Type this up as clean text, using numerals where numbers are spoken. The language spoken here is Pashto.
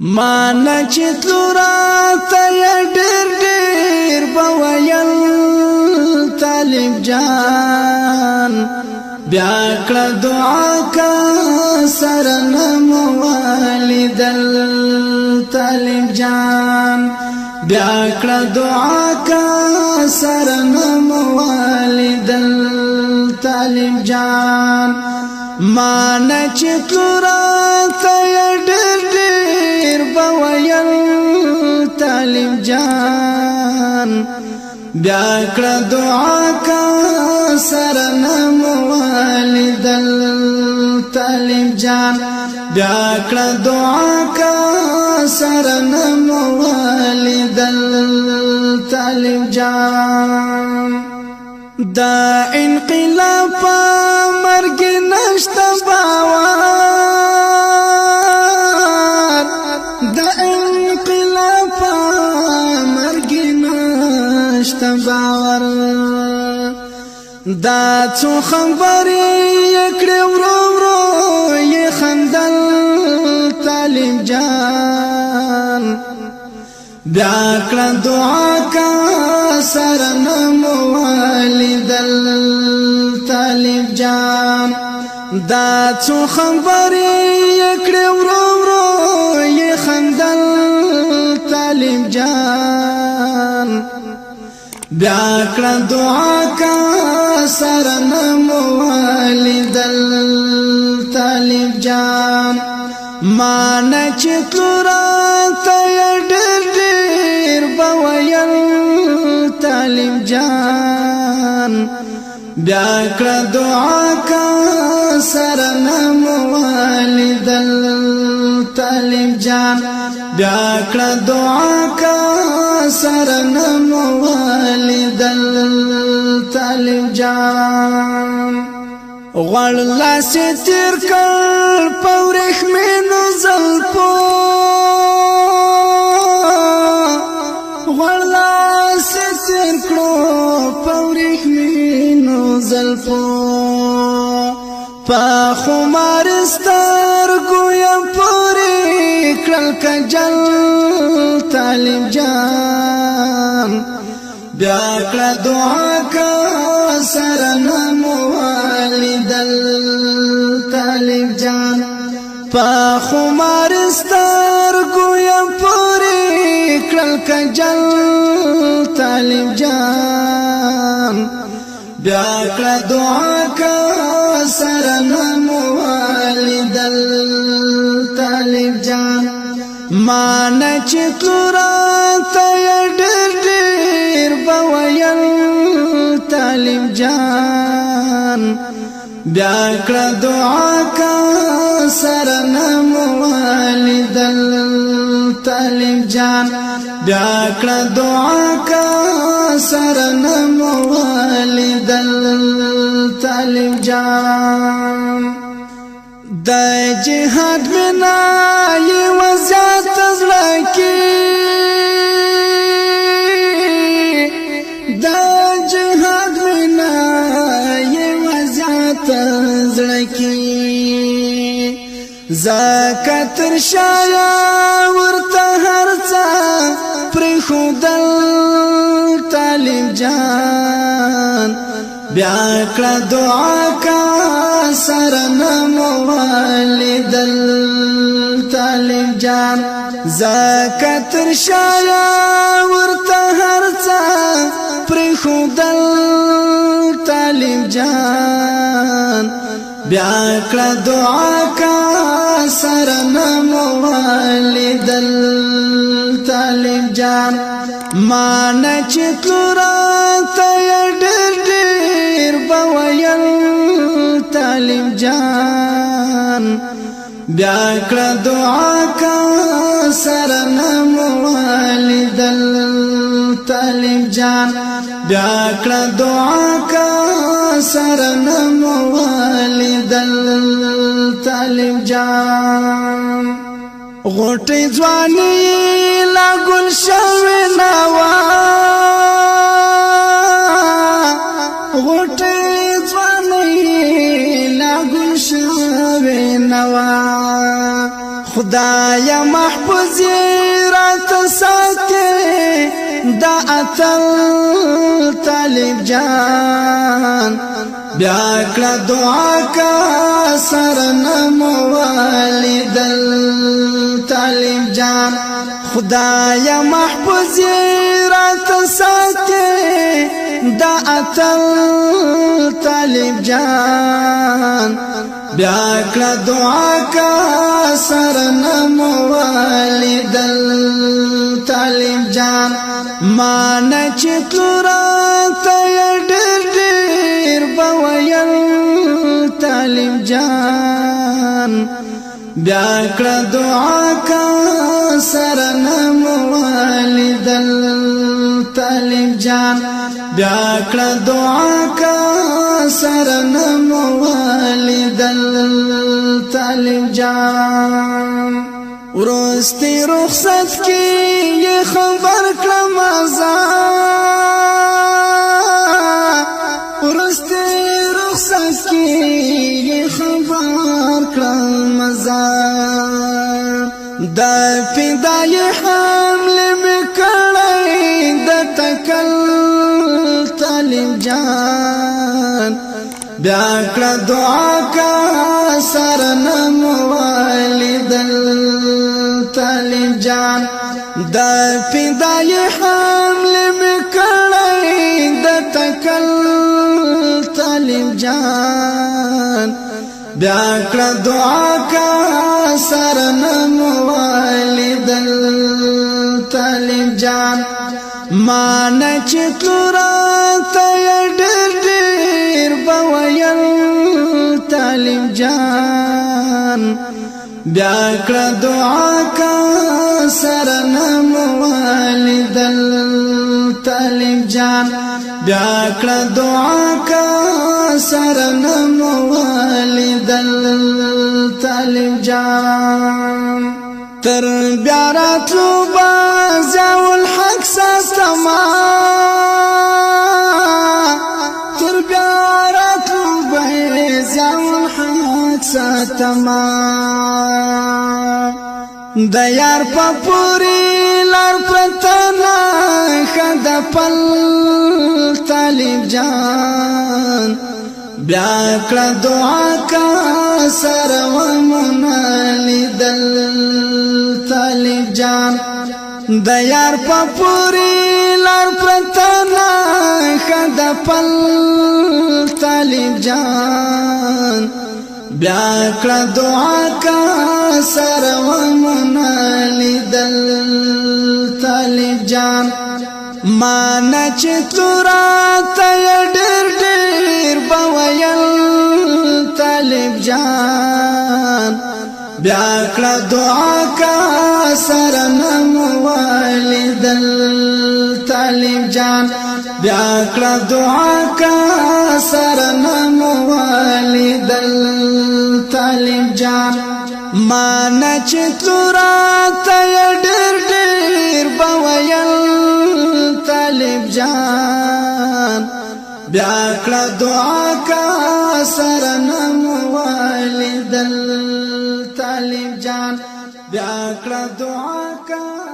مانا چتلو راتا یا ډیر ډیر بویل طالب جان بیا کړه دعا کا سرنم والدل طالب جان بیا کړه دعا کا سرنم والدل طالب جان مانا چتلو راتا یا ډیر ډیر بویل طالب جان بیا کړه دعا کا سرنم والدل طالب جان بیا کړه دعا کا سرنم والدل طالب جان دا انقلاب مرګ نشته باور دا انقلاب مرګ نشته باور دا څو خبرې کړې ورو ورو یې خندل طالب جان بیا کړه دعا کا سرنم والدل طالب جان دا څو خبرې کړې ورو ورو یې خندل طالب جان بیا کړه دعا کا سرنم والدل طالب جان مانا چتلو راتا یا ډیر ډیر بویل طالب جان بیا کړه دعا کا سرنم والدل طالب جان بیا کړه دعا کا سرنم والدل طالب جان غړ لاس تیر کړ پورخ مینو زلپو غړ لاس تیر کړو پورخ مینو زلپو په خمار سترګو یم پورې کړل کجل طالب جان بیا کړه دعا کا سرنم والدل طالب جان په خمار سترګو یم پورې کړل کجل طالب جان بیا کړه دعا کا سرنم والدل طالب جان مانا چتلو راتا یا ډیر ډیر بویل طالب جان بیا کړه دعا کا سرنم والدل طالب جان بیا کړه دعا کا سرنم والدل طالب جان د جهاد بنا یې وزات زړه کې د جهاد بنا یې وزات زړه کې زکاتر شایا ورته هرڅه پر خودل طالب جان بیا کړه دعا کا سرنم والدل طالب جان زکاتر شایا ورته هرڅه پر خودل طالب جان بیا کړه دعا کا سرنم والدل طالب جان مانا چتلو راتا یا ډیر ډیر بویل طالب جان بیا کړه دعا کا سرنم والدل طالب جان بیا کړه دعا کا سرنم والدل طالب جان غوټي ځواني لا ګل شوي نوا غوټي ځواني لا ګل شوي نوا خدای محفوظ محفوظ رات ساتي دا اتل طالب جان بیا کړه دعا کا سرنم والدل طالب جان خدایا محفوظ رات ساتي دا اتل طالب جان بیا کړه دعا کا سرنم والدل طالب جان مان چتورات ډېر بویل طالب جان بیا کړه دعا کا سرنم والدل طالب جان بیا کړه دعا کا سرنم والدل طالب جان ورستی رخصت کی یہ خبر کړم ورستی رخصت کی یہ خبر کړم دا فدای حمل مکړی د تکل طالب جان بیا کړه دعا کا سرنم والدل طالب جان دا فدای حمل مکړی د تکل طالب جان بیا کړه دعا کا سرنم والدل طالب جان مان چتورات ډېر بویل طالب جان بیا کړه دعا کا سرنم والدل طالب جان بیا کړه دعا کا سرنم والدل طالب جان تر بیا راتلو بازاو الحق ساتما تر بیا راتلو بازاو الحق ساتما د یار په پوری لار پرتنا خد پل طالب جان بیا کړه دعا کا سرنم والدل طالب جان د یار په پوری لار پرتنا خد پل طالب جان بیا کړه دعا کا سرنم والدل طالب جان مان چتورات ډېر بویل طالب جان بیا کړه دعا کا سرنم والدل طالب جان بیا کړه دعا کا سرنم والدل طالب جان مان چتورات ډېر بویل طالب جان بیا کړه دعا کا سرنم والدل طالب جان بیا کړه دعا کا